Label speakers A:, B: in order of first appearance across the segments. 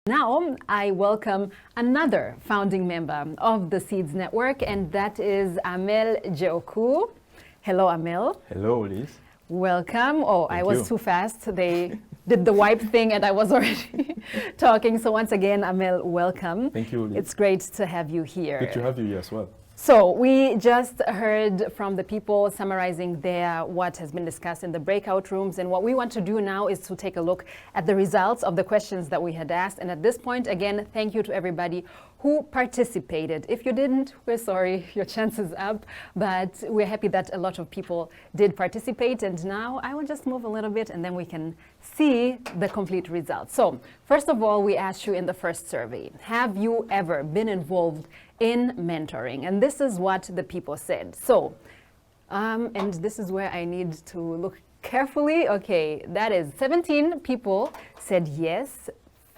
A: Now, I welcome another founding member of the Seeds Network, and that is Amel Djeoku. Hello, Amel.
B: Hello, Liz.
A: Welcome. Oh,
B: Thank
A: I was
B: you.
A: too fast. They did the wipe thing and I was already talking. So once again, Amel, welcome.
B: Thank you, Liz.
A: It's great to have you here.
B: Good to have you here as well.
A: So we just heard from the people summarizing what has been discussed in the breakout rooms, and what we want to do now is to take a look at the results of the questions that we had asked. And at this point, again, thank you to everybody who participated. If you didn't, we're sorry, your chance is up, but we're happy that a lot of people did participate. And now I will just move a little bit and then we can see the complete results. So first of all, we asked you in the first survey, have you ever been involved in mentoring? And this is what the people said. So, and this is where I need to look carefully. Okay, that is 17 people said yes,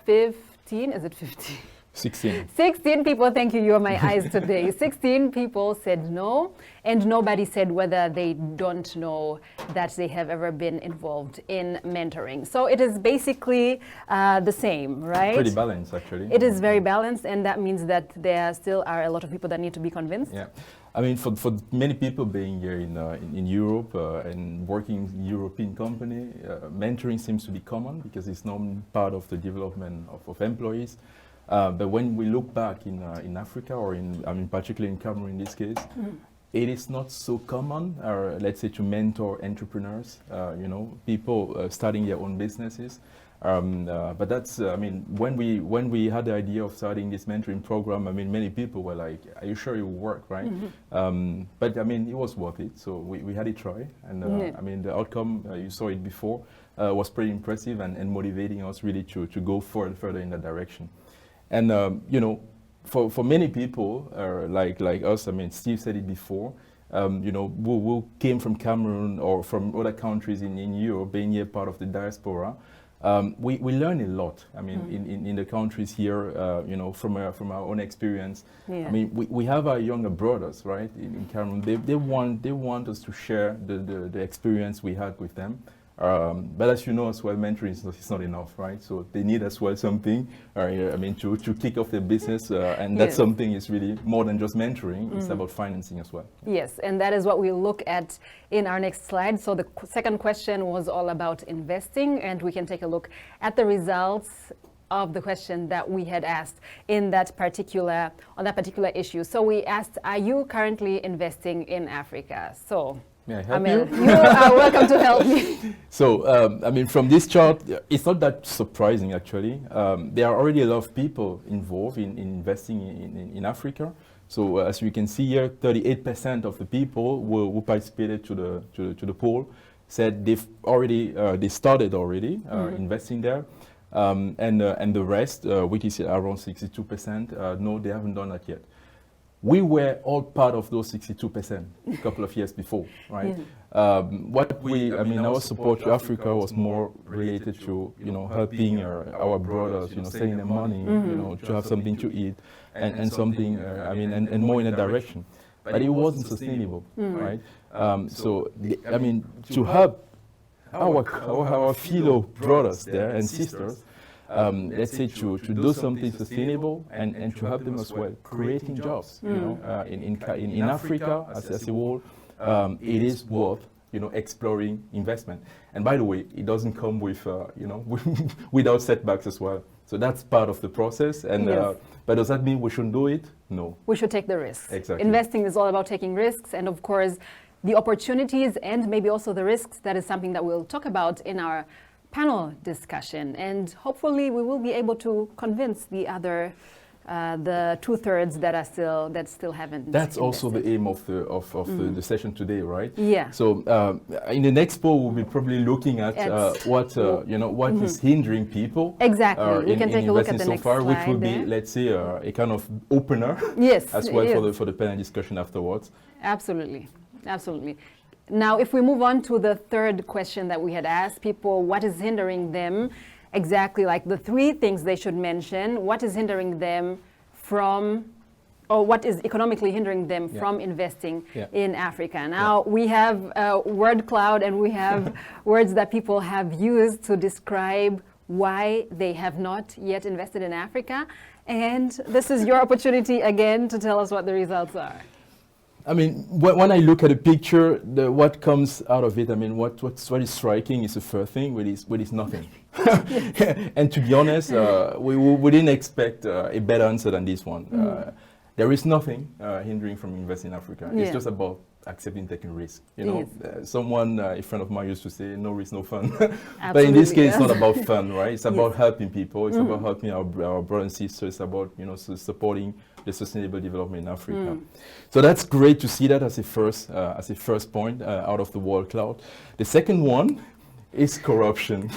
A: 15, is it 15?
B: 16.
A: 16 people, thank you, you're my eyes today. 16 people said no, and nobody said whether they don't know that they have ever been involved in mentoring. So it is basically the same, right?
B: Pretty balanced, actually.
A: It is very balanced, and that means that there still are a lot of people that need to be convinced.
B: Yeah. I mean, for many people being here in Europe and working in European company, mentoring seems to be common because it's not part of the development of employees. But when we look back in Africa, or particularly in Cameroon in this case, it is not so common, let's say, to mentor entrepreneurs, people starting their own businesses. But that's, when we had the idea of starting this mentoring program, many people were like, are you sure it will work, right? But it was worth it. So we had it try. And the outcome, you saw it before, was pretty impressive and motivating us really to go further in that direction. And, for many people like us, Steve said it before, who came from Cameroon or from other countries in Europe, being here part of the diaspora, we learn a lot. In the countries here, from our own experience.
A: Yeah.
B: We have our younger brothers, right, in Cameroon. They want us to share the experience we had with them. But as you know as well, mentoring is not enough, right? So they need as well something, to kick off their business, and that something is really more than just mentoring. It's about financing as well.
A: Yes, and that is what we'll look at in our next slide. So the second question was all about investing, and we can take a look at the results of the question that we had asked on that particular issue. So we asked, are you currently investing in Africa? So
B: may I help
A: Amel,
B: you?
A: you are welcome to help me.
B: So, from this chart, it's not that surprising, actually. There are already a lot of people involved in investing in Africa. So, as you can see here, 38% of the people who participated to the poll said they started already investing there. And the rest, which is around 62%, no, they haven't done that yet. We were all part of those 62% a couple of years before, right? Yeah. Our support to Africa was more related to, helping our brothers, sending them money, to have something to eat, and something, and more in a direction. But it wasn't sustainable, right? To help our fellow brothers there and sisters, let's say to do something sustainable and to help them as well, creating jobs. In Africa as a whole, it is worth exploring investment. And by the way, it doesn't come with without setbacks as well. So that's part of the process. And
A: yes.
B: But does that mean we shouldn't do it? No.
A: We should take the risks.
B: Exactly.
A: Investing is all about taking risks, and of course, the opportunities and maybe also the risks. That is something that we'll talk about in our panel discussion, and hopefully we will be able to convince the other, the 2/3 that still haven't.
B: That's
A: invested.
B: also the aim of the session today, right?
A: Yeah.
B: So in the next poll, we'll be probably looking at what is hindering people.
A: Exactly. We can take a look at the next slide,
B: which will be, let's say, a kind of opener.
A: Yes.
B: As well
A: yes.
B: for the panel discussion afterwards.
A: Absolutely. Absolutely. Now, if we move on to the third question that we had asked people, what is hindering them? Exactly, like the 3 things they should mention. What is hindering them from, or what is economically hindering them from investing in Africa? Now, we have word cloud, and we have words that people have used to describe why they have not yet invested in Africa. And this is your opportunity again to tell us what the results are.
B: I mean, when I look at a picture, what comes out of it, I mean, what is striking is the first thing, which is nothing. And to be honest, we didn't expect a better answer than this one. There is nothing hindering from investing in Africa. It's just about accepting taking risk. You know, someone, a friend of mine used to say, no risk, no fun. But in this case, it's not about fun, right? It's about helping people. It's about helping our brothers and sisters. It's about, you know, supporting the sustainable development in Africa. So that's great to see that as a first point out of the wall cloud. The second one is corruption.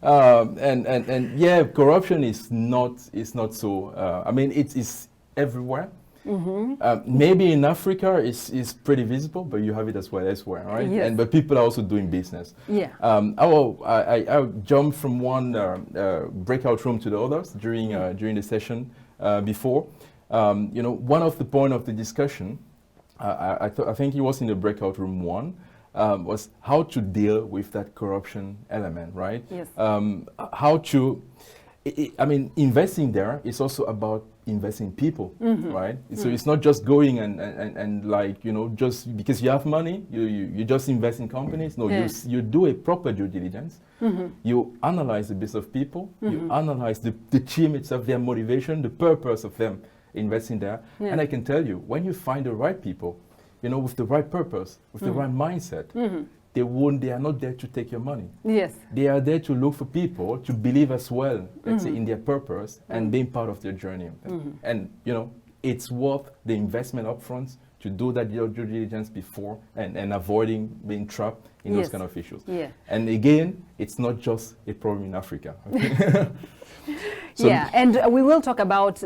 B: And yeah, corruption is not so, I mean, it is everywhere. Maybe in Africa it's pretty visible, but you have it as well elsewhere, right?
A: Yes.
B: But people are also doing business.
A: Yeah.
B: I jumped from one breakout room to the others during the session before. You know, one of the point of the discussion, I think it was in the breakout room 1, was how to deal with that corruption element, right?
A: Yes.
B: How to, I mean, investing there is also about investing people, right? So it's not just going and like, you know, just because you have money, you just invest in companies. No, you do a proper due diligence. You analyze the business of people. You analyze the team itself, their motivation, the purpose of them investing there. And I can tell you, when you find the right people, you know, with the right purpose, with the right mindset, they are not there to take your money.
A: Yes.
B: They are there to look for people to believe as well, let's say, in their purpose and being part of their journey. And, you know, it's worth the investment upfront to do that due diligence before and avoiding being trapped in those kind of issues. And again, it's not just a problem in Africa. So
A: and we will talk about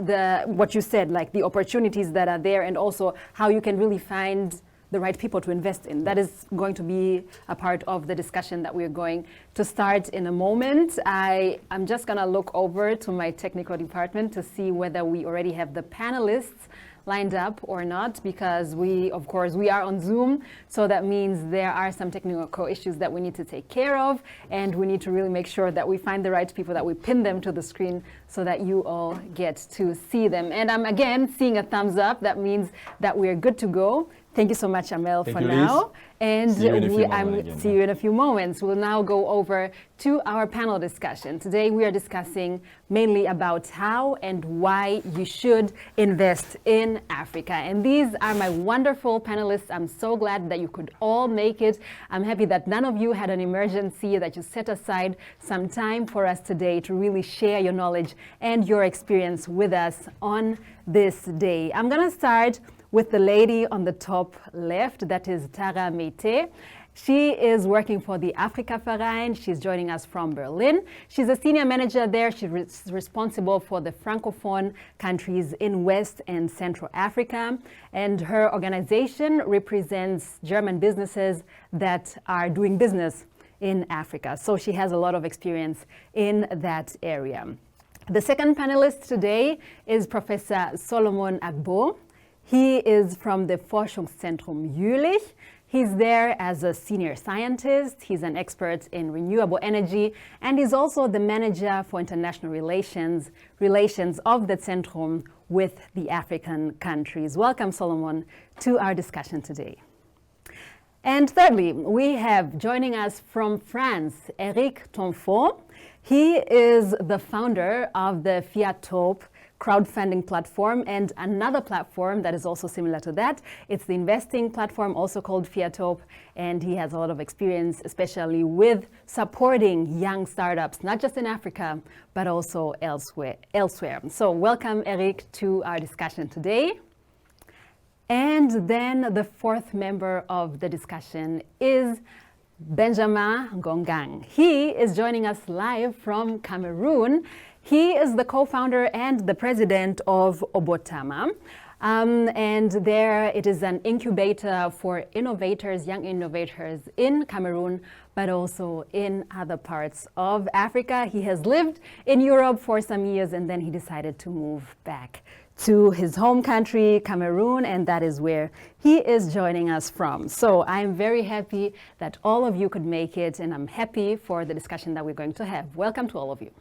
A: what you said, like the opportunities that are there and also how you can really find the right people to invest in. That is going to be a part of the discussion that we're going to start in a moment. I'm just going to look over to my technical department to see whether we already have the panelists lined up or not, because we are on Zoom, so that means there are some technical issues that we need to take care of, and we need to really make sure that we find the right people, that we pin them to the screen so that you all get to see them. And I'm again seeing a thumbs up. That means that we're good to go. Thank you so much, Amel, for now. And see you in a few moments. We'll now go over to our panel discussion. Today we are discussing mainly about how and why you should invest in Africa. And these are my wonderful panelists. I'm so glad that you could all make it. I'm happy that none of you had an emergency, that you set aside some time for us today to really share your knowledge and your experience with us on this day. I'm going to start with the lady on the top left, that is Tara Meite. She is working for the Afrika Verein. She's joining us from Berlin. She's a senior manager there. She's responsible for the Francophone countries in West and Central Africa. And her organization represents German businesses that are doing business in Africa. So she has a lot of experience in that area. The second panelist today is Professor Solomon Agbo. He is from the Forschungszentrum Jülich. He's there as a senior scientist. He's an expert in renewable energy, and he's also the manager for international relations of the Centrum with the African countries. Welcome, Solomon, to our discussion today. And thirdly, we have joining us from France, Eric Tonfon. He is the founder of the Fiatop crowdfunding platform and another platform that is also similar to that. It's the investing platform, also called Fiatop, and he has a lot of experience, especially with supporting young startups, not just in Africa, but also elsewhere. So welcome, Eric, to our discussion today. And then the fourth member of the discussion is Benjamin Gongang. He is joining us live from Cameroon. He is the co-founder and the president of Obotama. And there it is an incubator for innovators, young innovators in Cameroon, but also in other parts of Africa. He has lived in Europe for some years, and then he decided to move back to his home country, Cameroon, and that is where he is joining us from. So I'm very happy that all of you could make it, and I'm happy for the discussion that we're going to have. Welcome to all of you.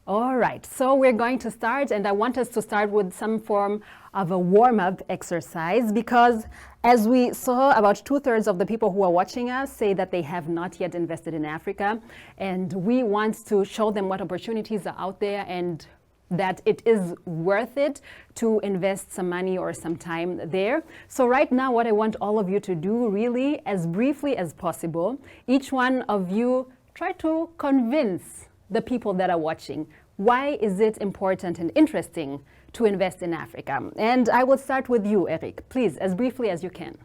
A: All right, so we're going to start, and I want us to start with some form of a warm-up exercise, because as we saw, about 2/3 of the people who are watching us say that they have not yet invested in Africa, and we want to show them what opportunities are out there and that it is worth it to invest some money or some time there. So right now, what I want all of you to do, really, as briefly as possible, each one of you try to convince the people that are watching, why is it important and interesting to invest in Africa? And I will start with you, Eric, please, as briefly as you can.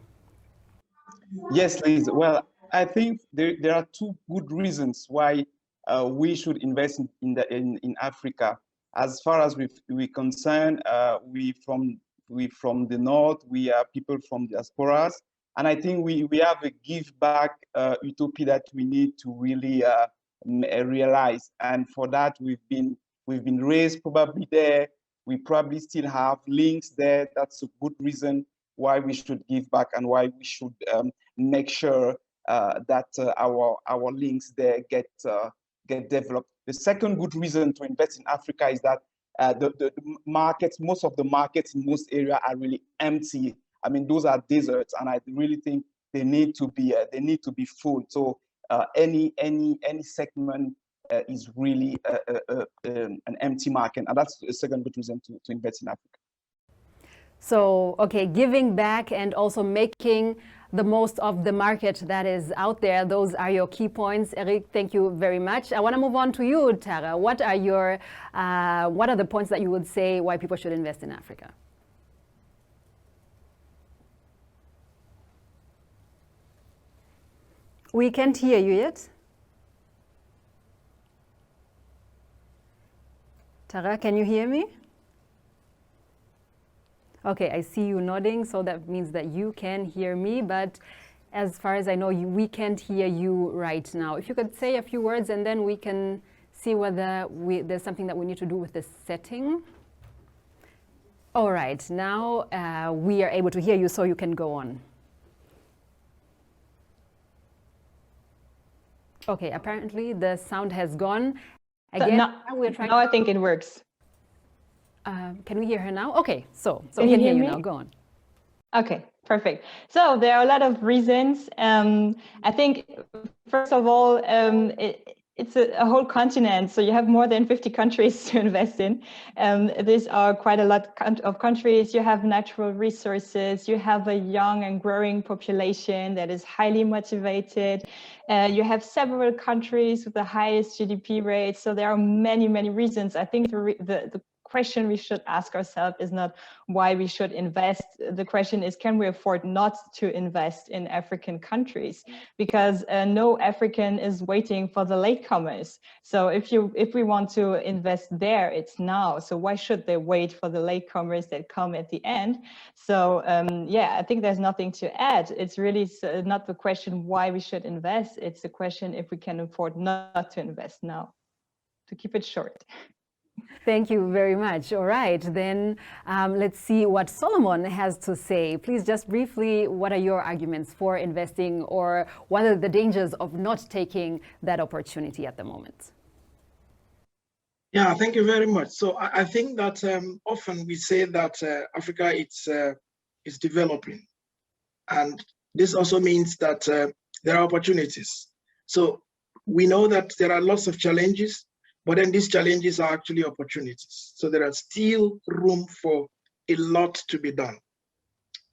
C: Yes, Liz. Well, I think there are two good reasons why we should invest in Africa. As far as we're concerned, we from the north, we are people from diasporas, and I think we have a give back utopia that we need to really realize. And for that, we've been raised probably there. We probably still have links there. That's a good reason why we should give back and why we should make sure that our links there get developed. The second good reason to invest in Africa is that the markets, most of the markets in most areas are really empty. I mean, those are deserts, and I really think they need to be full. So any segment is really an empty market, and that's the second good reason to invest in Africa.
A: So, okay, giving back and also making the most of the market that is out there, those are your key points. Eric, thank you very much. I want to move on to you, Tara. What are the points that you would say why people should invest in Africa? We can't hear you yet. Tara, can you hear me? Okay, I see you nodding, so that means that you can hear me, but as far as I know, we can't hear you right now. If you could say a few words, and then we can see whether there's something that we need to do with this setting. All right, now we are able to hear you, so you can go on. Okay, apparently the sound has gone. Again,
D: now I think it works.
A: Can we hear her now? Okay, so we can hear you now. Go on.
D: Okay, perfect. So there are a lot of reasons. I think, first of all, it's a whole continent. So you have more than 50 countries to invest in. These are quite a lot of countries. You have natural resources. You have a young and growing population that is highly motivated. You have several countries with the highest GDP rates. So there are many, many reasons. I think the question we should ask ourselves is not why we should invest. The question is, can we afford not to invest in African countries? Because no African is waiting for the latecomers. So if we want to invest there, it's now. So why should they wait for the latecomers that come at the end? So yeah, I think there's nothing to add. It's really not the question why we should invest. It's the question if we can afford not to invest now, to keep it short.
A: Thank you very much. All right, then let's see what Solomon has to say. Please just briefly, what are your arguments for investing, or what are the dangers of not taking that opportunity at the moment?
E: Yeah, thank you very much. So I think that often we say that Africa is developing, and this also means that there are opportunities. So we know that there are lots of challenges, but then these challenges are actually opportunities. So there are still room for a lot to be done.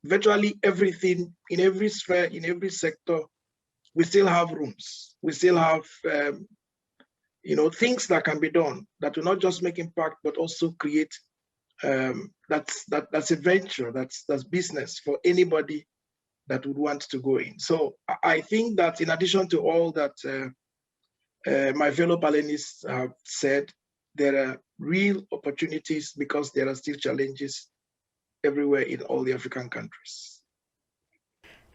E: Virtually everything, in every sphere, in every sector, we still have rooms. We still have things that can be done that will not just make impact, but also create that's a venture, that's business for anybody that would want to go in. So I think that in addition to all that my fellow panelists have said, there real opportunities because there are still challenges everywhere in all the African countries.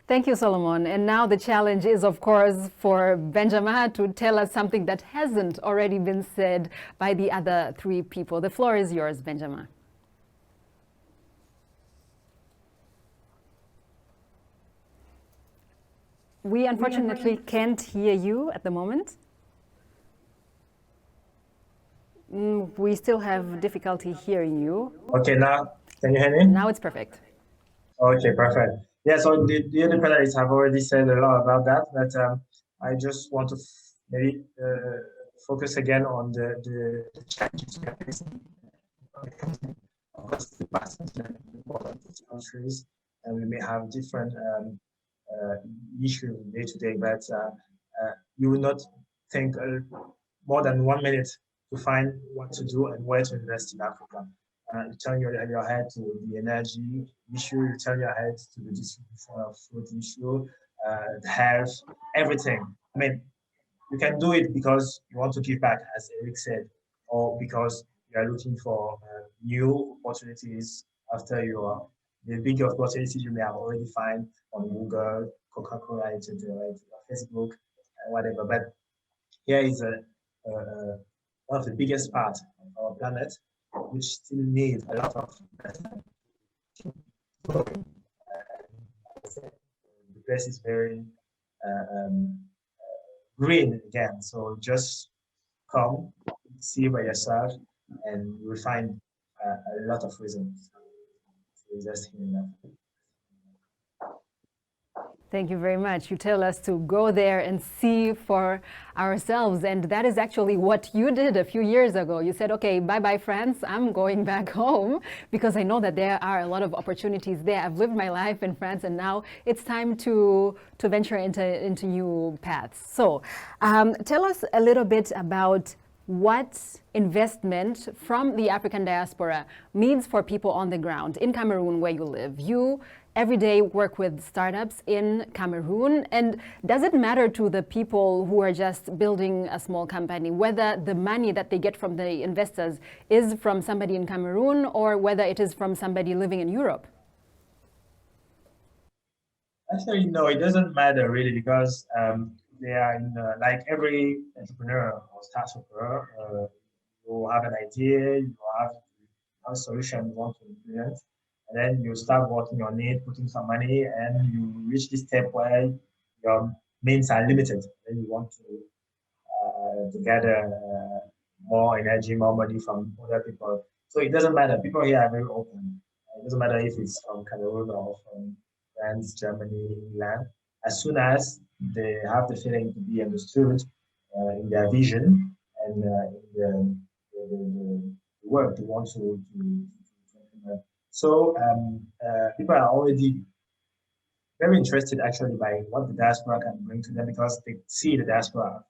A: Thank you, Solomon. And now the challenge is, of course, for Benjamin to tell us something that hasn't already been said by the other three people. The floor is yours, Benjamin. We unfortunately can't hear you at the moment. We still have difficulty hearing you.
F: Okay, now can you hear me?
A: Now it's perfect.
F: Okay, perfect. Yeah, so the other panelists have already said a lot about that, but I just want to maybe focus again on the challenges we are facing. Of course, the past countries, and we may have different issues day to day, but you will not think more than 1 minute to find what to do and where to invest in Africa. You turn your head to the energy issue, you turn your head to the distribution of food issue, the health, everything. I mean, you can do it because you want to give back, as Eric said, or because you are looking for new opportunities after the big opportunities you may have already find on Google, Coca-Cola, Facebook, whatever. But here is one of the biggest parts of our planet, which still needs a lot of investment. The place is very green again, so just come, see by yourself, and you will find a lot of reasons to invest in that.
A: Thank you very much. You tell us to go there and see for ourselves. And that is actually what you did a few years ago. You said, okay, bye-bye, France. I'm going back home because I know that there are a lot of opportunities there. I've lived my life in France, and now it's time to venture into new paths. So tell us a little bit about what investment from the African diaspora means for people on the ground in Cameroon, where you live. You every day work with startups in Cameroon, and does it matter to the people who are just building a small company whether the money that they get from the investors is from somebody in Cameroon or whether it is from somebody living in Europe?
F: Actually, no, it doesn't matter really, because they are in like every entrepreneur or startup, you have an idea, you have a solution you want to implement, and then you start working on it, putting some money, and you reach this step where your means are limited. Then you want to gather more energy, more money from other people. So it doesn't matter. People here are very open. It doesn't matter if it's from Cameroon or from France, Germany, England. As soon as they have the feeling to be understood in their vision and in the work they want to implement. So people are already very interested actually by what the diaspora can bring to them, because they see the diaspora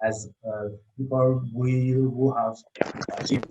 F: as people who have achieved.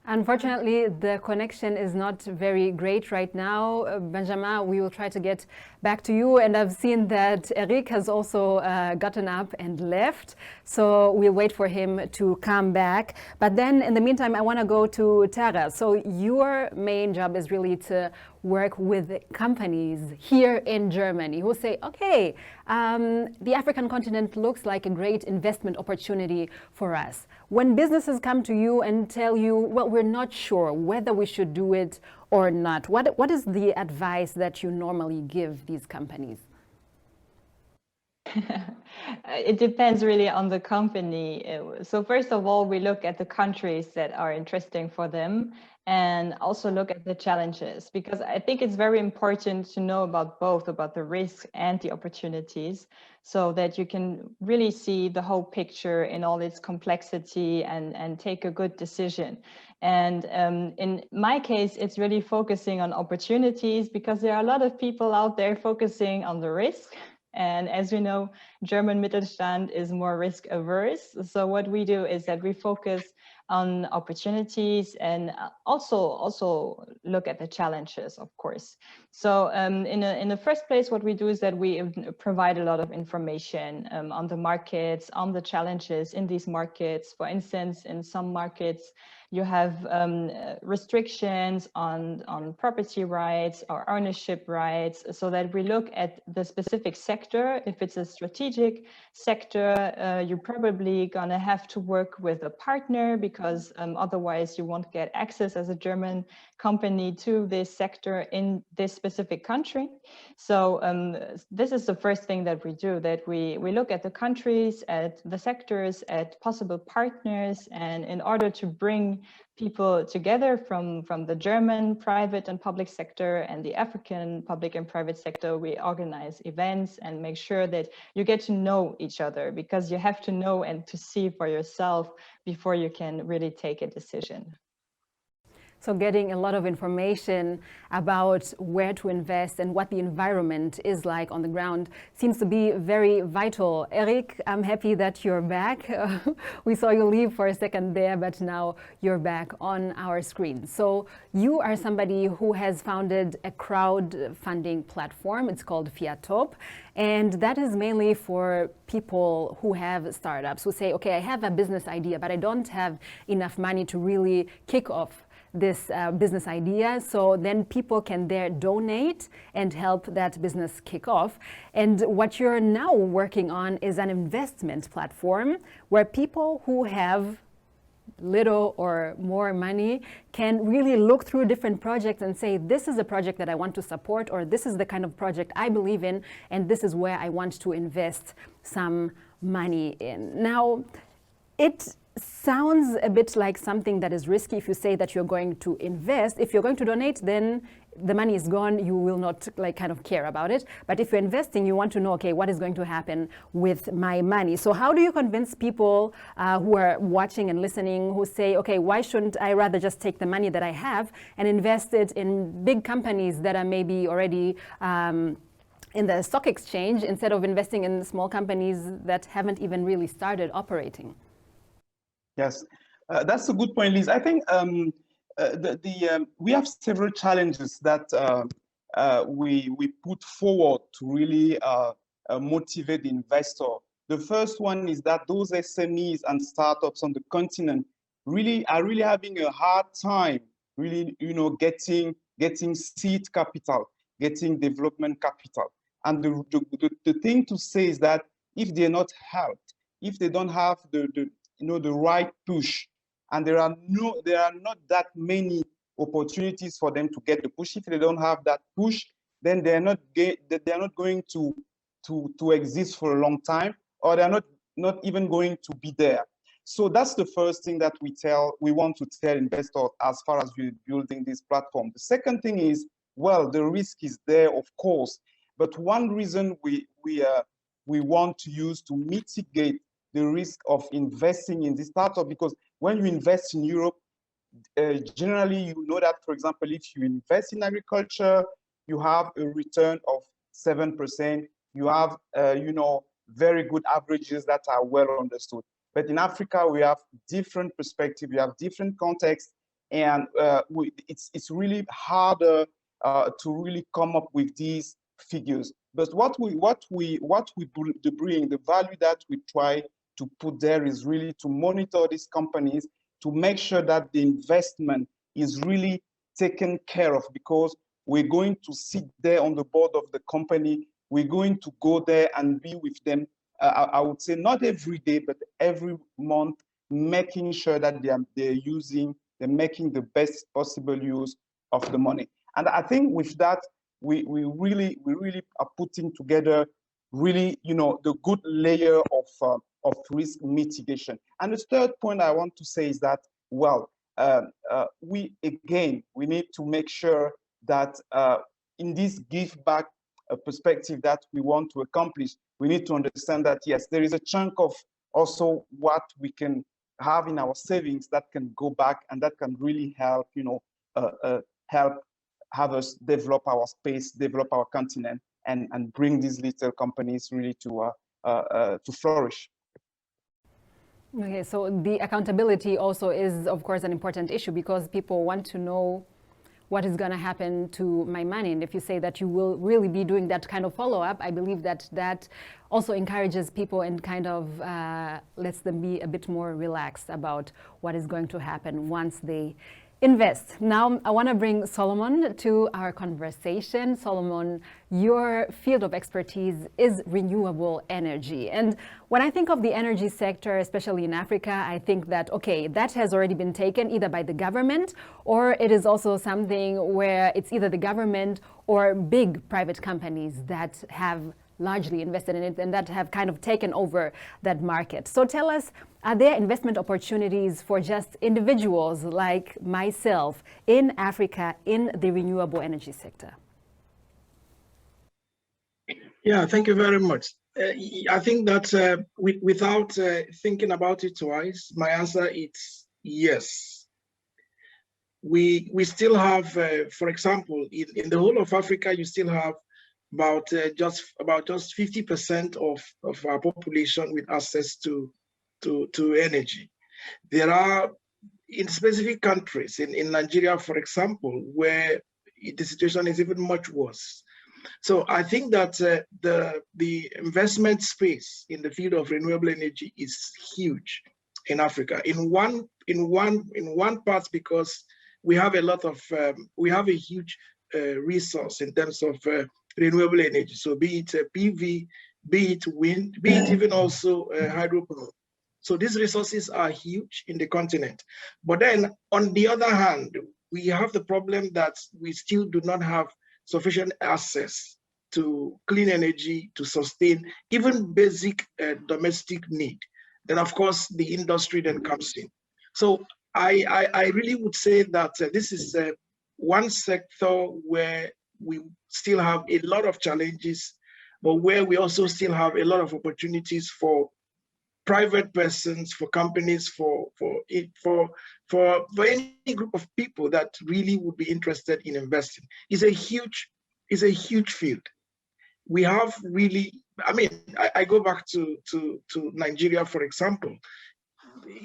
A: Unfortunately, the connection is not very great right now. Benjamin, we will try to get back to you. And I've seen that Eric has also gotten up and left. So we'll wait for him to come back. But then in the meantime, I want to go to Tara. So your main job is really to work with companies here in Germany who say, okay, the African continent looks like a great investment opportunity for us. When businesses come to you and tell you, well, we're not sure whether we should do it or not, what is the advice that you normally give these companies?
D: It depends really on the company. So first of all, we look at the countries that are interesting for them and also look at the challenges, because I think it's very important to know about both, about the risks and the opportunities, so that you can really see the whole picture in all its complexity and take a good decision. And in my case, it's really focusing on opportunities, because there are a lot of people out there focusing on the risk. And as you know, German Mittelstand is more risk averse. So what we do is that we focus on opportunities, and also look at the challenges, of course. So in the first place, what we do is that we provide a lot of information on the markets, on the challenges in these markets. For instance, in some markets, you have restrictions on property rights or ownership rights, so that we look at the specific sector. If it's a strategic sector, you're probably gonna have to work with a partner, because otherwise you won't get access as a German company to this sector in this specific country. So this is the first thing that we do, that we look at the countries, at the sectors, at possible partners, and in order to bring people together from the German private and public sector and the African public and private sector, we organize events and make sure that you get to know each other, because you have to know and to see for yourself before you can really take a decision.
A: So getting a lot of information about where to invest and what the environment is like on the ground seems to be very vital. Eric, I'm happy that you're back. We saw you leave for a second there, but now you're back on our screen. So you are somebody who has founded a crowdfunding platform. It's called Fiatop. And that is mainly for people who have startups, who say, okay, I have a business idea, but I don't have enough money to really kick off this business idea. So then people can there donate and help that business kick off. And what you're now working on is an investment platform where people who have little or more money can really look through different projects and say, this is a project that I want to support, or this is the kind of project I believe in, and this is where I want to invest some money in. Now, it sounds a bit like something that is risky if you say that you're going to invest. If you're going to donate, then the money is gone, you will not kind of care about it. But if you're investing, you want to know, okay, what is going to happen with my money? So how do you convince people who are watching and listening, who say, okay, why shouldn't I rather just take the money that I have and invest it in big companies that are maybe already in the stock exchange, instead of investing in small companies that haven't even really started operating?
C: Yes, that's a good point, Liz. I think we have several challenges that we put forward to really motivate the investor. The first one is that those SMEs and startups on the continent are really having a hard time really, getting seed capital, getting development capital. And the thing to say is that if they're not helped, if they don't have the right push, and there are not that many opportunities for them to get the push. If they don't have that push, then they're not going to exist for a long time, or they're not even going to be there. So that's the first thing that we want to tell investors as far as we're building this platform. The second thing is, well, the risk is there, of course, but one reason we want to use to mitigate the risk of investing in this startup, because when you invest in Europe, generally you know that, for example, if you invest in agriculture, you have a return of 7%. You have, very good averages that are well understood. But in Africa, we have different perspectives, we have different contexts, and it's really harder to really come up with these figures. But what we bring, the value that we try to put there is really to monitor these companies, to make sure that the investment is really taken care of, because we're going to sit there on the board of the company. We're going to go there and be with them, I would say not every day, but every month, making sure that they're making the best possible use of the money. And I think with that, we really are putting together really, the good layer of risk mitigation. And the third point I want to say is that, well, we need to make sure that in this give back perspective that we want to accomplish, we need to understand that, yes, there is a chunk of also what we can have in our savings that can go back, and that can really help, help have us develop our space, develop our continent, and bring these little companies really to flourish.
A: Okay, so the accountability also is, of course, an important issue because people want to know what is going to happen to my money. And if you say that you will really be doing that kind of follow-up, I believe that that also encourages people and kind of lets them be a bit more relaxed about what is going to happen once they invest. Now, I want to bring Solomon to our conversation. Solomon, your field of expertise is renewable energy. And when I think of the energy sector, especially in Africa, I think that, okay, that has already been taken either by the government or it is also something where it's either the government or big private companies that have largely invested in it and that have kind of taken over that market. So tell us, are there investment opportunities for just individuals like myself in Africa in the renewable energy sector?
E: Yeah, thank you very much. I think that without thinking about it twice, my answer is yes. We still have, for example, in the whole of Africa, you still have about just 50% of our population with access to energy. There are in specific countries, in Nigeria, for example, where the situation is even much worse. So I think that the investment space in the field of renewable energy is huge in Africa. In one part because we have a lot of we have a huge resource in terms of renewable energy. So be it PV, be it wind, be it even also hydropower. So these resources are huge in the continent. But then on the other hand, we have the problem that we still do not have sufficient access to clean energy to sustain even basic domestic need. Then of course the industry then comes in. So I really would say that this is one sector where we still have a lot of challenges, but where we also still have a lot of opportunities for private persons, for companies, for any group of people that really would be interested in investing. It's a huge field. We have really, I mean, I go back to Nigeria, for example.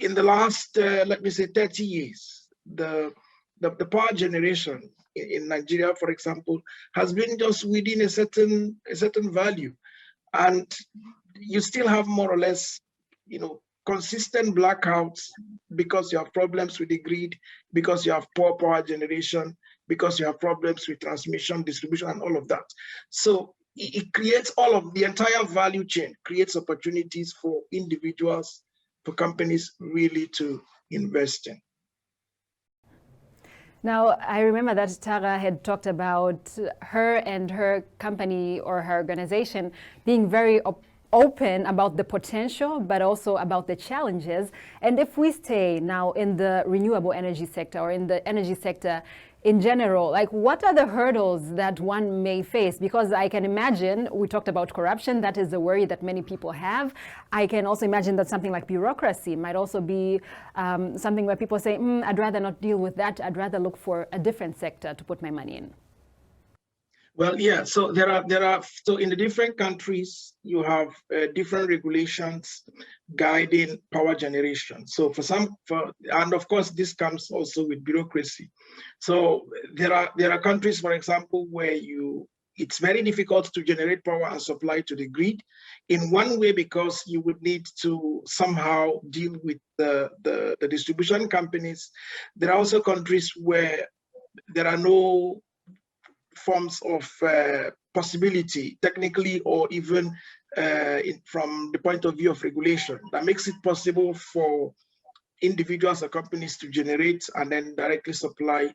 E: In the last, let me say 30 years, the power generation in Nigeria, for example, has been just within a certain value. And you still have more or less, consistent blackouts because you have problems with the grid, because you have poor power generation, because you have problems with transmission, distribution, and all of that. So it creates all of the entire value chain, creates opportunities for individuals, for companies really to invest in.
A: Now, I remember that Tara had talked about her and her company or her organization being very open about the potential, but also about the challenges. And if we stay now in the renewable energy sector or in the energy sector in general, like what are the hurdles that one may face? Because I can imagine, we talked about corruption, that is a worry that many people have. I can also imagine that something like bureaucracy might also be something where people say, I'd rather not deal with that, I'd rather look for a different sector to put my money in.
E: Well, yeah, so there are so in the different countries, you have different regulations guiding power generation. So and of course, this comes also with bureaucracy. So there are countries, for example, where it's very difficult to generate power and supply to the grid. In one way, because you would need to somehow deal with the distribution companies. There are also countries where there are no forms of possibility, technically or even from the point of view of regulation, that makes it possible for individuals or companies to generate and then directly supply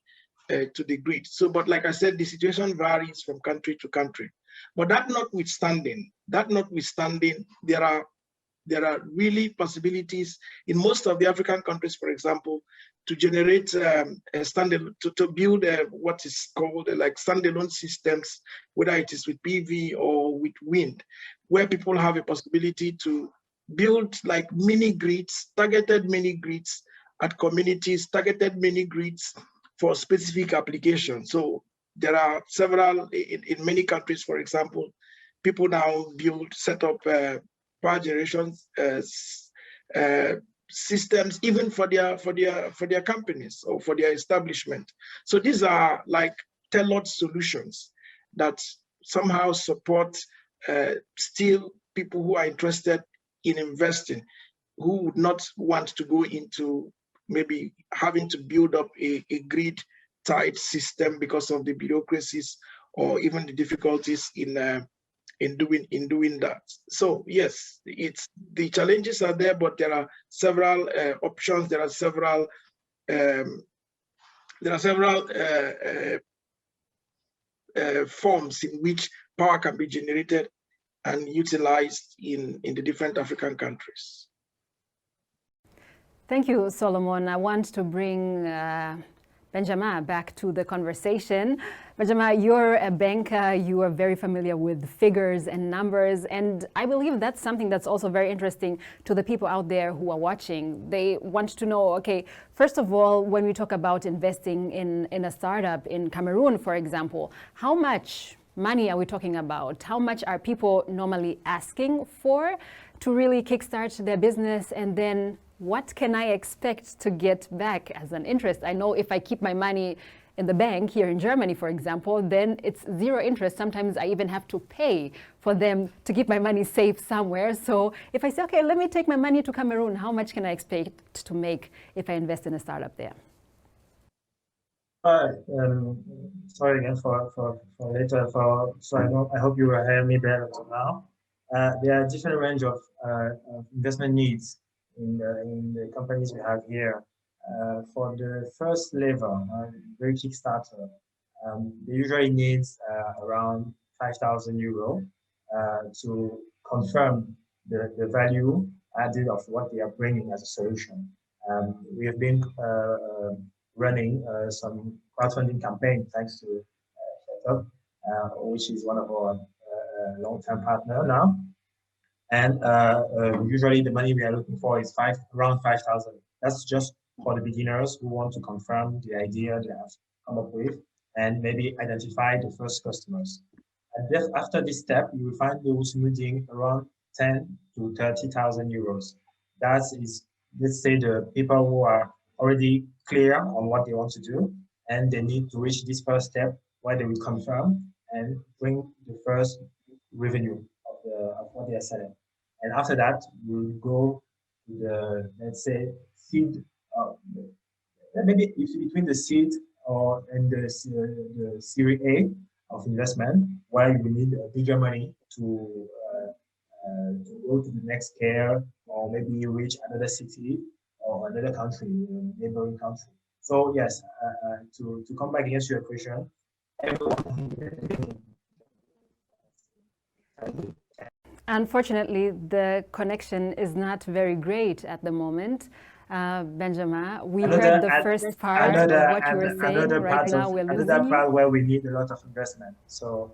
E: to the grid. So, but like I said, the situation varies from country to country. But that notwithstanding, there are really possibilities in most of the African countries, for example, to generate to build what is called like standalone systems, whether it is with PV or with wind, where people have a possibility to build like mini grids, targeted mini grids at communities, targeted mini grids for specific applications. So there are several in many countries, for example, people now set up power generation systems even for their companies or for their establishment. So these are like tailored solutions that somehow support still people who are interested in investing, who would not want to go into maybe having to build up a grid tight system because of the bureaucracies or even the difficulties in doing that. So yes, it's the challenges are there, but there are several options. There are several forms in which power can be generated and utilized in the different African countries.
A: Thank you, Solomon. I want to bring Benjamin back to the conversation. Benjamin, you're a banker, you are very familiar with figures and numbers, and I believe that's something that's also very interesting to the people out there who are watching. They want to know, okay, first of all, when we talk about investing in a startup in Cameroon, for example, how much money are we talking about? How much are people normally asking for to really kickstart their business? And then what can I expect to get back as an interest? I know if I keep my money in the bank here in Germany, for example, then it's zero interest. Sometimes I even have to pay for them to keep my money safe somewhere. So if I say, okay, let me take my money to Cameroon, how much can I expect to make if I invest in a startup there?
F: Sorry again for later. So I hope you will hear me better now. There are different range of investment needs in the companies we have here. For the first level, very Kickstarter, they usually needs around 5,000 euro to confirm the value added of what they are bringing as a solution. We have been running some crowdfunding campaign thanks to Setup, which is one of our long-term partner now. And usually the money we are looking for is around 5,000. That's just for the beginners who want to confirm the idea they have come up with and maybe identify the first customers. And then after this step, you will find those needing around 10 to 30,000 euros. That is, let's say, the people who are already clear on what they want to do, and they need to reach this first step where they will confirm and bring the first revenue of what they are selling. And after that, we'll go to the, let's say, seed, maybe between the seed and the Series A of investment, where you will need bigger money to go to the next scale, or maybe reach another city or another country, neighboring country. So yes, to come back against your question, everyone.
A: Unfortunately, the connection is not very great at the moment. Benjamin, we heard the first part of what you were saying. Right now, we're losing
F: another part where we need a lot of investment. So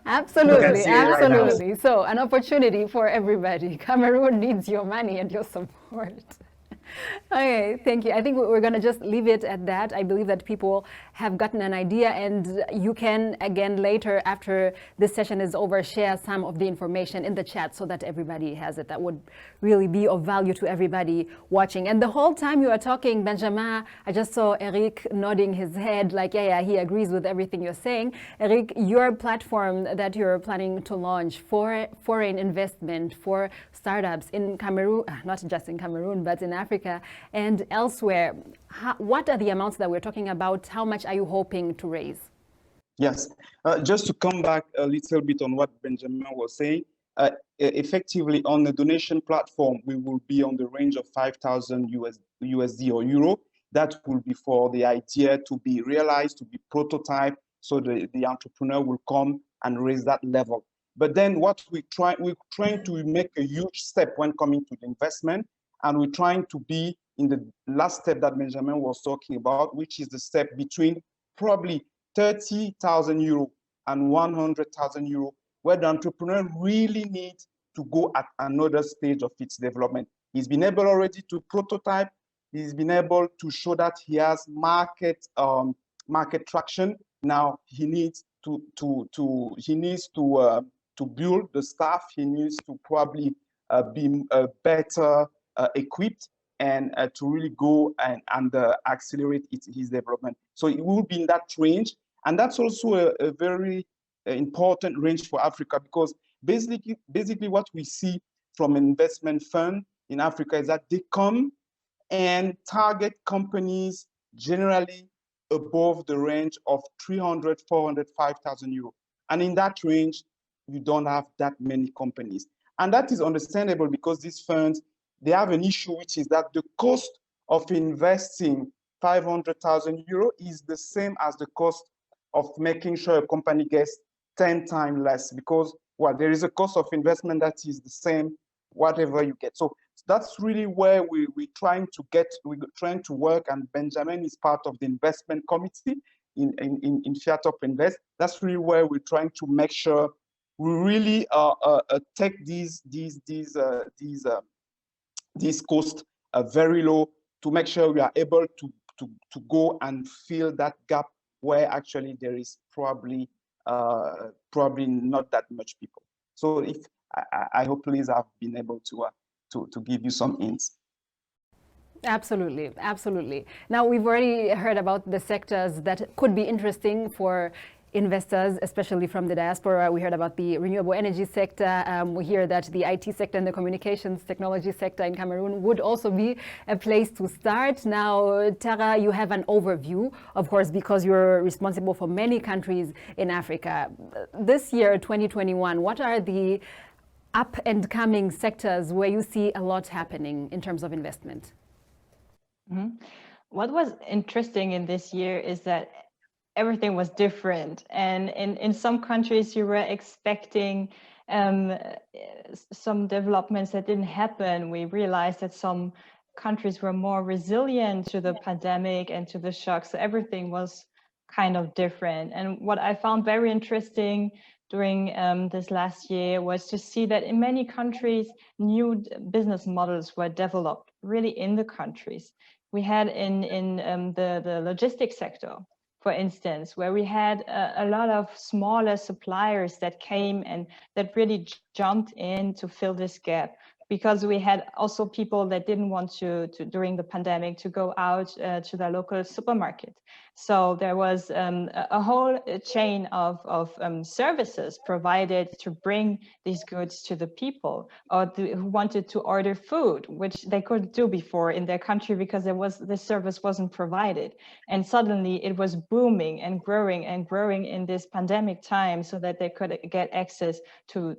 A: absolutely, absolutely. Right, so an opportunity for everybody. Cameroon needs your money and your support. Okay, thank you. I think we're going to just leave it at that. I believe that people have gotten an idea, and you can, again, later, after this session is over, share some of the information in the chat so that everybody has it. That would really be of value to everybody watching. And the whole time you are talking, Benjamin, I just saw Eric nodding his head like, yeah, he agrees with everything you're saying. Eric, your platform that you're planning to launch for foreign investment, for startups in Cameroon, not just in Cameroon, but in Africa and elsewhere, what are the amounts that we're talking about? How much are you hoping to raise?
C: Yes, just to come back a little bit on what Benjamin was saying, effectively on the donation platform, we will be on the range of 5,000 USD or euro. That will be for the idea to be realized, to be prototyped, so the entrepreneur will come and raise that level. But then what we're trying to make a huge step when coming to the investment, and we're trying to be in the last step that Benjamin was talking about, which is the step between probably 30,000 euro and 100,000 euro, where the entrepreneur really needs to go at another stage of its development. He's been able already to prototype. He's been able to show that he has market traction. Now he needs to build the staff. He needs to probably be better equipped and to really go and accelerate his development. So it will be in that range. And that's also a very important range for Africa, because basically what we see from an investment fund in Africa is that they come and target companies generally above the range of 300, 400, 5,000 euros. And in that range, you don't have that many companies. And that is understandable, because these funds, they have an issue, which is that the cost of investing 500,000 euro is the same as the cost of making sure a company gets 10 times less, because well, there is a cost of investment that is the same whatever you get. So that's really where we're trying to work, and Benjamin is part of the investment committee in Fiat Up Invest. That's really where we're trying to make sure we really take these costs very low, to make sure we are able to go and fill that gap where actually there is probably not that much people. So if I hope please I've been able to give you some hints.
A: Absolutely, absolutely. Now we've already heard about the sectors that could be interesting for investors, especially from the diaspora. We heard about the renewable energy sector. We hear that the IT sector and the communications technology sector in Cameroon would also be a place to start. Now, Tara, you have an overview, of course, because you're responsible for many countries in Africa. This year, 2021, what are the up and coming sectors where you see a lot happening in terms of investment?
D: Mm-hmm. What was interesting in this year is that everything was different, and in some countries you were expecting some developments that didn't happen. We realized that some countries were more resilient to the pandemic and to the shock, so everything was kind of different. And what I found very interesting during this last year was to see that in many countries new business models were developed really in the countries. We had in the logistics sector, for instance, where we had a lot of smaller suppliers that came and that really jumped in to fill this gap, because we had also people that didn't want to during the pandemic to go out to their local supermarket. So there was a whole chain of services provided to bring these goods to the people, or who wanted to order food, which they couldn't do before in their country because the service wasn't provided. And suddenly it was booming and growing in this pandemic time, so that they could get access to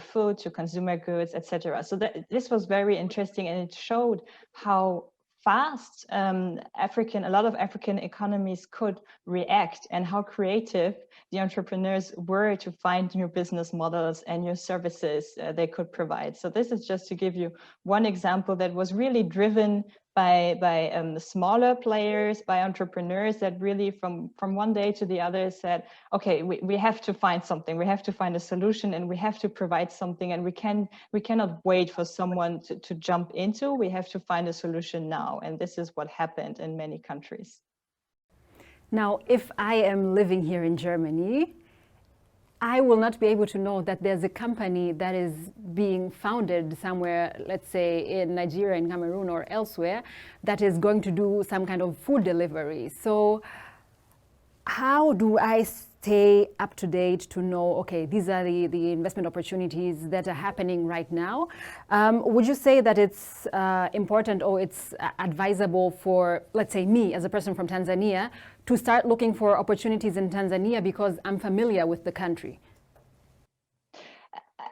D: food, to consumer goods, etc. So this was very interesting, and it showed how fast a lot of African economies could react, and how creative the entrepreneurs were to find new business models and new services they could provide. So this is just to give you one example that was really driven by smaller players, by entrepreneurs that really from one day to the other said, okay, we have to find something, we have to find a solution, and we have to provide something, and we cannot wait for someone to jump into. We have to find a solution now, and this is what happened in many countries.
A: Now, if I am living here in Germany, I will not be able to know that there's a company that is being founded somewhere, let's say in Nigeria, in Cameroon, or elsewhere, that is going to do some kind of food delivery. So how do I stay up to date to know, okay, these are the investment opportunities that are happening right now? Would you say that it's important, or it's advisable for, let's say, me as a person from Tanzania to start looking for opportunities in Tanzania because I'm familiar with the country?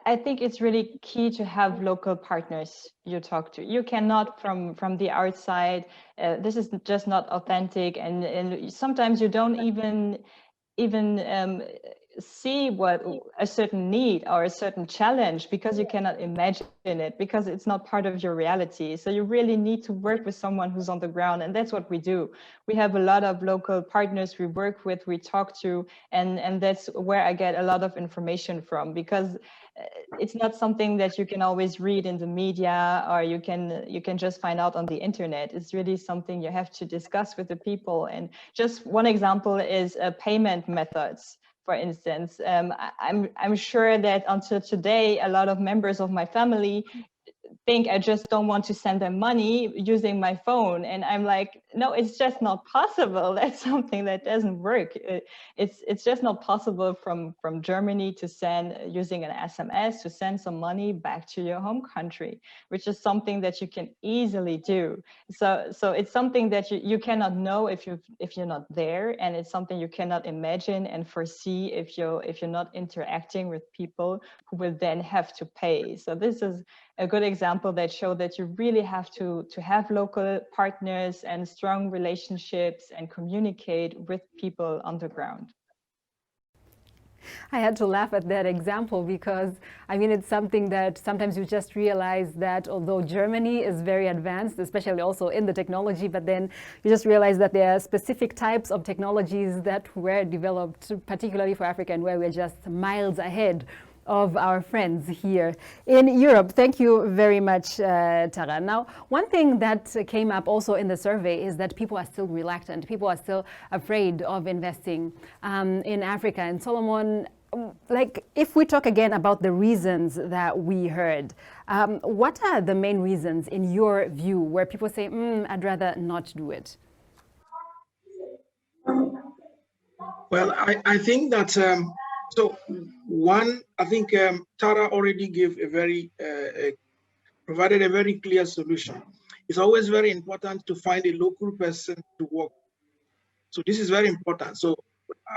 D: I think it's really key to have local partners you talk to. You cannot from the outside, this is just not authentic, and sometimes you don't even see what a certain need or a certain challenge, because you cannot imagine it, because it's not part of your reality. So you really need to work with someone who's on the ground, and that's what we do. We have a lot of local partners we work with, we talk to, and that's where I get a lot of information from, because it's not something that you can always read in the media, or you can just find out on the internet. It's really something you have to discuss with the people. And just one example is payment methods. For instance, I'm sure that until today, a lot of members of my family think I just don't want to send them money using my phone. And I'm like, no, it's just not possible. That's something that doesn't work. It's just not possible from Germany to send, using an SMS, to send some money back to your home country, which is something that you can easily do. So it's something that you cannot know if you're not there, and it's something you cannot imagine and foresee if you're not interacting with people who will then have to pay. So this is a good example that show that you really have to have local partners and strong relationships and communicate with people on the ground.
A: I had to laugh at that example because, I mean, it's something that sometimes you just realize that although Germany is very advanced, especially also in the technology, but then you just realize that there are specific types of technologies that were developed particularly for Africa and where we're just miles ahead of our friends here in Europe. Thank you very much, Tara. Now, one thing that came up also in the survey is that people are still reluctant. People are still afraid of investing in Africa. And Solomon, like, if we talk again about the reasons that we heard, what are the main reasons in your view where people say, I'd rather not do it?
E: Well, I think that so one, I think Tara already gave a very provided a very clear solution. It's always very important to find a local person to work. So this is very important. So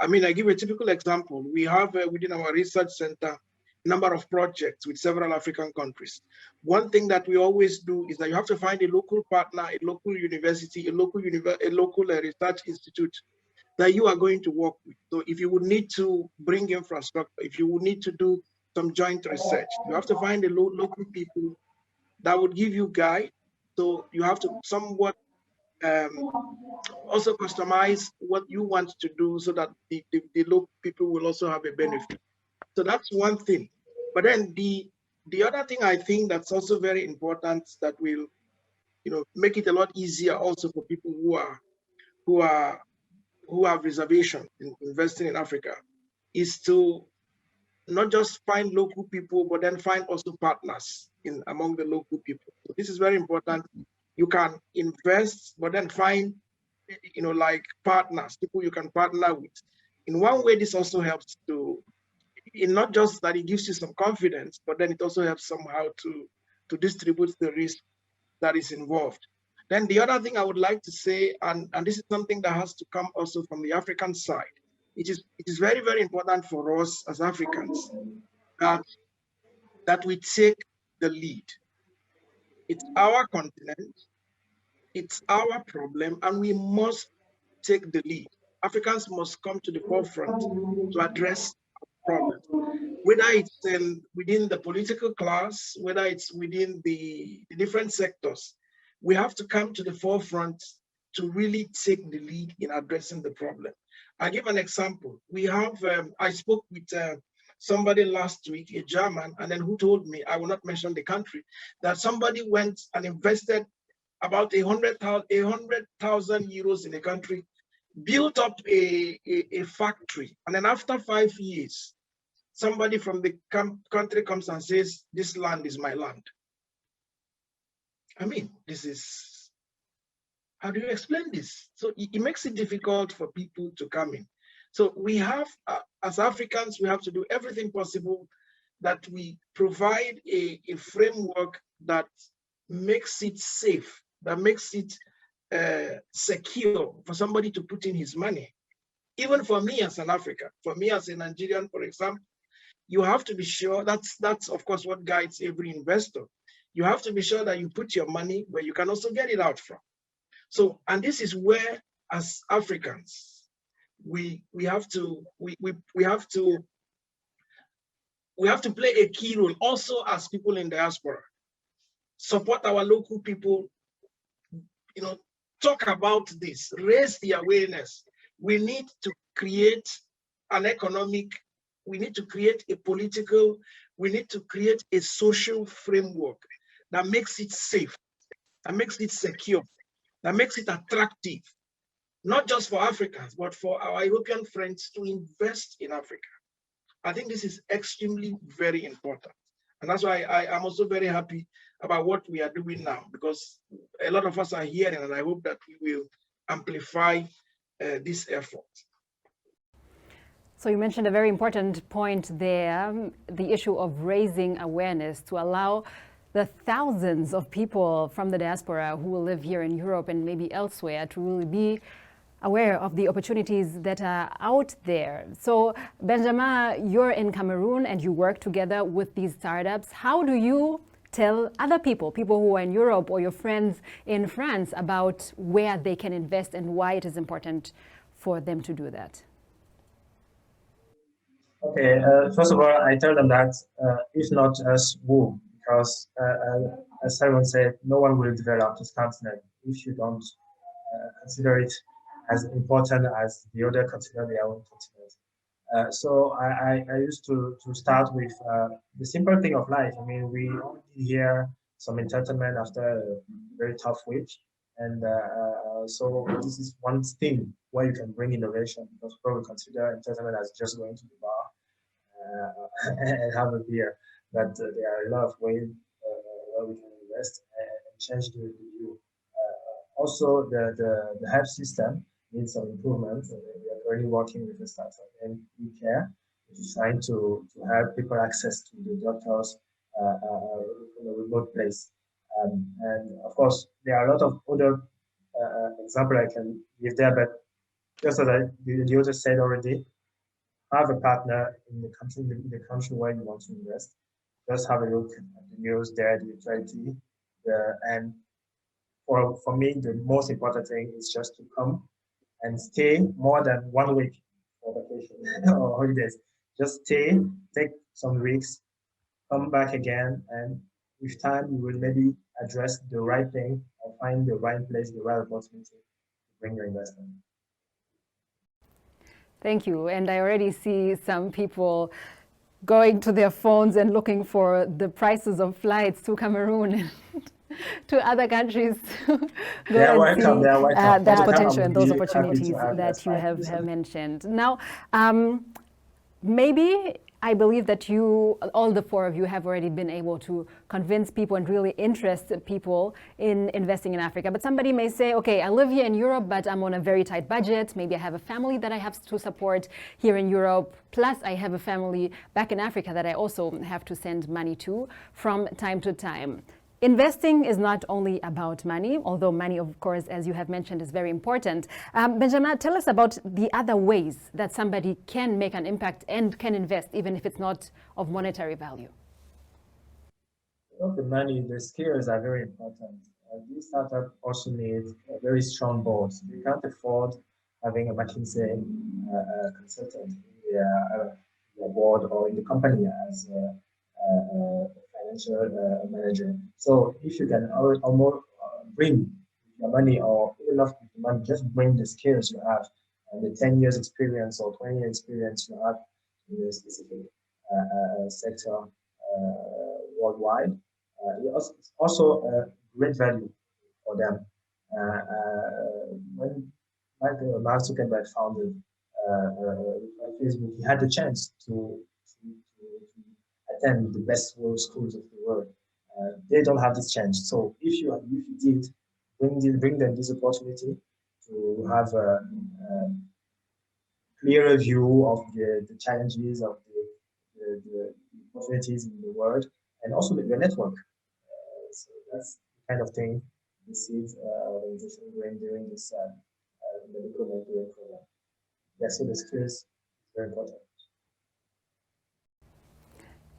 E: I mean, I give a typical example. We have within our research center a number of projects with several African countries. One thing that we always do is that you have to find a local partner, a local university, a local research institute that you are going to work with. So if you would need to bring infrastructure, if you would need to do some joint research, you have to find the local people that would give you guide. So you have to somewhat also customize what you want to do so that the local people will also have a benefit. So that's one thing. But then the other thing I think that's also very important that will, make it a lot easier also for people who have reservation in investing in Africa is to not just find local people, but then find also partners among the local people. So this is very important. You can invest, but then find, like partners, people you can partner with. In one way, this also helps in not just that it gives you some confidence, but then it also helps somehow to distribute the risk that is involved. Then the other thing I would like to say, and this is something that has to come also from the African side, it is very, very important for us as Africans that we take the lead. It's our continent, it's our problem, and we must take the lead. Africans must come to the forefront to address problems, whether it's within the political class, whether it's within the different sectors. We have to come to the forefront to really take the lead in addressing the problem. I give an example. We have, I spoke with somebody last week, a German, and then who told me, I will not mention the country, that somebody went and invested about 100,000 euros in a country, built up a factory, and then after 5 years, somebody from the country comes and says, this land is my land. I mean, this is, how do you explain this? So it makes it difficult for people to come in. So we have, as Africans, we have to do everything possible that we provide a framework that makes it safe, that makes it secure for somebody to put in his money. Even for me as an African, for me as a Nigerian, for example, you have to be sure, that's of course what guides every investor. You have to be sure that you put your money where you can also get it out from. So, and this is where, as Africans, we have to play a key role also as people in diaspora. Support our local people, talk about this, raise the awareness. We need to create an economic, we need to create a political, we need to create a social framework that makes it safe, that makes it secure, that makes it attractive, not just for Africans, but for our European friends to invest in Africa. I think this is extremely very important. And that's why I'm also very happy about what we are doing now, because a lot of us are hearing, and I hope that we will amplify this effort.
A: So you mentioned a very important point there, the issue of raising awareness to allow the thousands of people from the diaspora who will live here in Europe and maybe elsewhere to really be aware of the opportunities that are out there. So Benjamin, you're in Cameroon and you work together with these startups. How do you tell other people who are in Europe or your friends in France about where they can invest and why it is important for them to do that?
F: Okay, first of all, I tell them that if not us, who? Because as Simon said, no one will develop this continent if you don't consider it as important as the other consider their own continent. So I used to start with the simple thing of life. I mean, we only hear some entertainment after a very tough week. And so this is one thing where you can bring innovation, because people consider entertainment as just going to the bar and have a beer. But there are a lot of ways where we can invest and change the view. Also, the health system needs some improvement. We are currently working with a startup named WeCare, which is trying to help people access to the doctors in a remote place. And of course, there are a lot of other examples I can give there, but just as the other said already, have a partner in the country where you want to invest. Just have a look at the news there, the neutrality, and for me, the most important thing is just to come and stay more than 1 week for vacation or holidays. Just stay, take some weeks, come back again, and with time, you will maybe address the right thing or find the right place, the right opportunity to bring your investment.
A: Thank you. And I already see some people going to their phones and looking for the prices of flights to Cameroon to other countries. Go and see that potential and those opportunities that you have mentioned. Now, maybe I believe that you, all the four of you, have already been able to convince people and really interest people in investing in Africa. But somebody may say, okay, I live here in Europe, but I'm on a very tight budget. Maybe I have a family that I have to support here in Europe. Plus, I have a family back in Africa that I also have to send money to from time to time. Investing is not only about money, although money, of course, as you have mentioned, is very important. Benjamin, tell us about the other ways that somebody can make an impact and can invest, even if it's not of monetary value.
F: Well, the money, the skills are very important. These startups also need a very strong board. You can't afford having a McKinsey consultant in their board or in the company as financial manager. So if you can almost bring your money, or even not the money, just bring the skills you have and the 10 years experience or 20 years experience you have in a specific sector worldwide. It's also a great value for them. When Mark Zuckerberg founded Facebook, he had the chance to attend the best world schools of the world. They don't have this chance. So if you did, bring them this opportunity to have a clearer view of the challenges of the opportunities in the world, and also your network. So that's the kind of thing the seed organization doing during this Nabiko mentoring program. Yeah, so the skills is very important.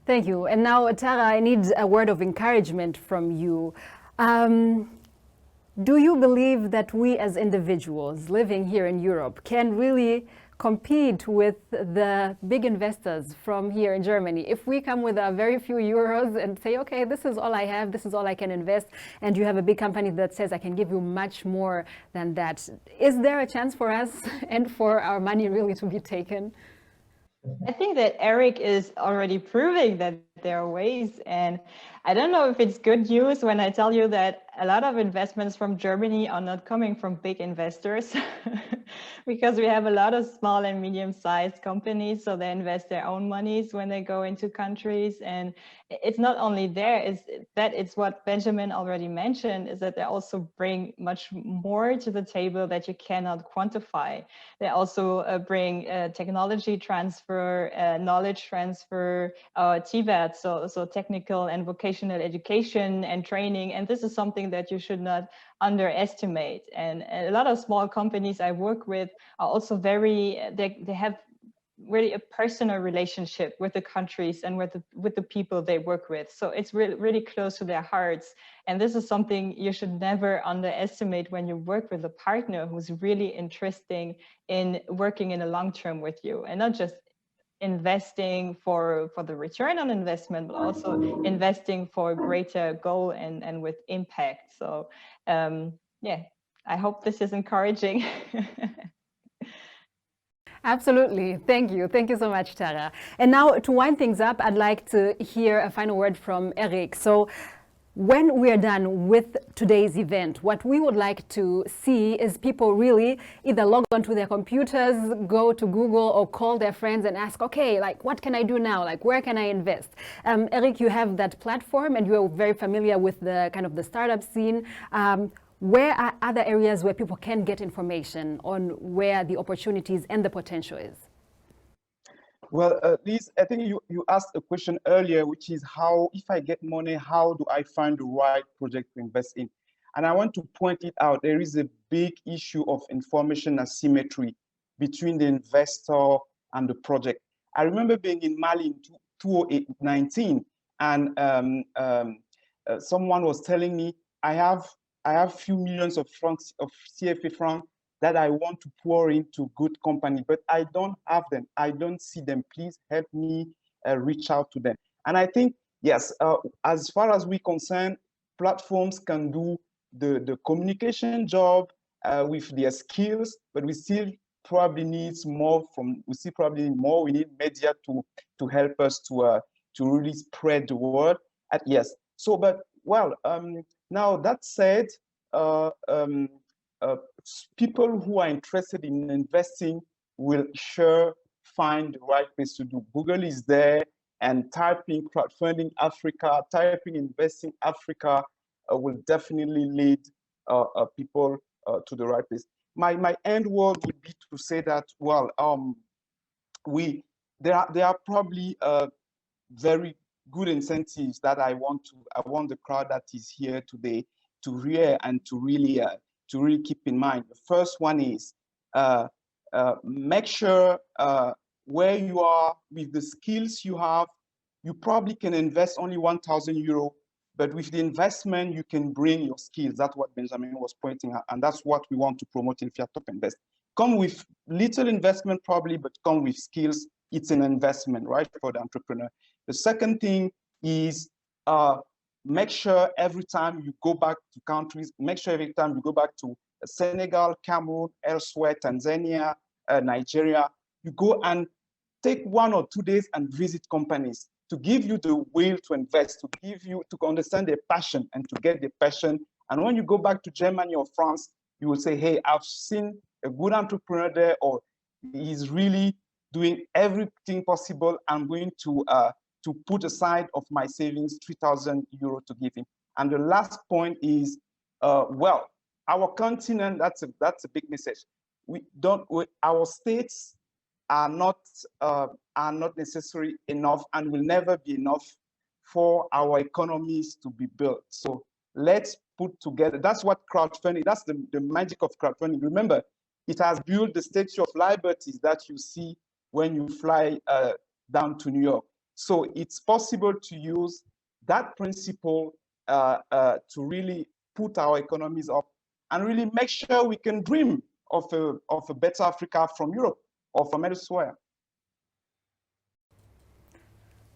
A: Thank you. And now, Tara, I need a word of encouragement from you. Do you believe that we as individuals living here in Europe can really compete with the big investors from here in Germany? If we come with a very few euros and say, okay, this is all I have, this is all I can invest, and you have a big company that says I can give you much more than that, is there a chance for us and for our money really to be taken?
D: I think that Eric is already proving that there are ways, and I don't know if it's good news when I tell you that a lot of investments from Germany are not coming from big investors. because we have a lot of small and medium-sized companies, so they invest their own monies when they go into countries. And it's not only there, it's what Benjamin already mentioned, is that they also bring much more to the table that you cannot quantify. They also bring technology transfer, knowledge transfer, TVET, so technical and vocational education and training. And this is something that you should not underestimate. And a lot of small companies I work with are also they have really a personal relationship with the countries and with the people they work with. So it's really close to their hearts. And this is something you should never underestimate when you work with a partner who's really interested in working in the long term with you, and not just investing for the return on investment, but also investing for a greater goal and with impact. So yeah, I hope this is encouraging.
A: Absolutely. Thank you. Thank you so much, Tara. And now to wind things up, I'd like to hear a final word from Eric. So when we are done with today's event, what we would like to see is people really either log onto their computers, go to Google, or call their friends and ask, okay, like, what can I do now? Like, where can I invest? Eric, you have that platform and you're very familiar with the kind of the startup scene. Where are other areas where people can get information on where the opportunities and the potential is?
C: Well, Liz, I think you asked a question earlier, which is how, if I get money, how do I find the right project to invest in? And I want to point it out. There is a big issue of information asymmetry between the investor and the project. I remember being in Mali in 2019, and someone was telling me, I have few millions of francs, of CFA francs, that I want to pour into good company, but I don't have them. I don't see them. Please help me reach out to them. And I think, yes, as far as we're concerned, platforms can do the communication job with their skills, but we still probably need more we need media to help us to really spread the word. Yes. So, but well, now that said, people who are interested in investing will sure find the right place to do. Google is there, and typing crowdfunding Africa, typing investing Africa will definitely lead people to the right place. My end word would be to say that, well, there are probably very good incentives that I want the crowd that is here today to hear and to really keep in mind. The first one is make sure where you are with the skills you have, you probably can invest only 1,000 euro, but with the investment, you can bring your skills. That's what Benjamin was pointing at, and that's what we want to promote in Fiat Top Invest. Come with little investment probably, but come with skills. It's an investment, right, for the entrepreneur. The second thing is make sure every time you go back to countries, make sure every time you go back to Senegal, Cameroon, elsewhere, Tanzania, Nigeria, you go and take 1 or 2 days and visit companies to give you the will to invest, to understand their passion and to get the passion. And when you go back to Germany or France, you will say, hey, I've seen a good entrepreneur there, or he's really doing everything possible. I'm going to put aside of my savings 3,000 euro to give him. And the last point is, well, our continent, that's a big message. Our states are not necessarily enough and will never be enough for our economies to be built. So let's put together, that's what crowdfunding, that's the magic of crowdfunding. Remember, it has built the Statue of Liberty that you see when you fly down to New York. So it's possible to use that principle to really put our economies up and really make sure we can dream of a better Africa from Europe or from elsewhere.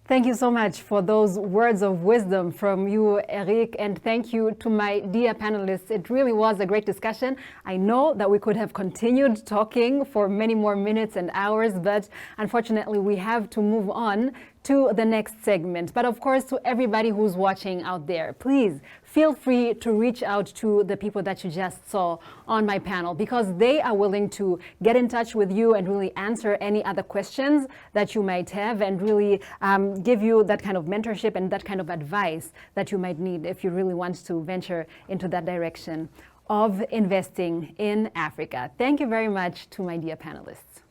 A: Thank you so much for those words of wisdom from you, Eric, and thank you to my dear panelists. It really was a great discussion. I know that we could have continued talking for many more minutes and hours, but unfortunately we have to move on to the next segment. But of course, to everybody who's watching out there, please feel free to reach out to the people that you just saw on my panel, because they are willing to get in touch with you and really answer any other questions that you might have, and really give you that kind of mentorship and that kind of advice that you might need if you really want to venture into that direction of investing in Africa. Thank you very much to my dear panelists.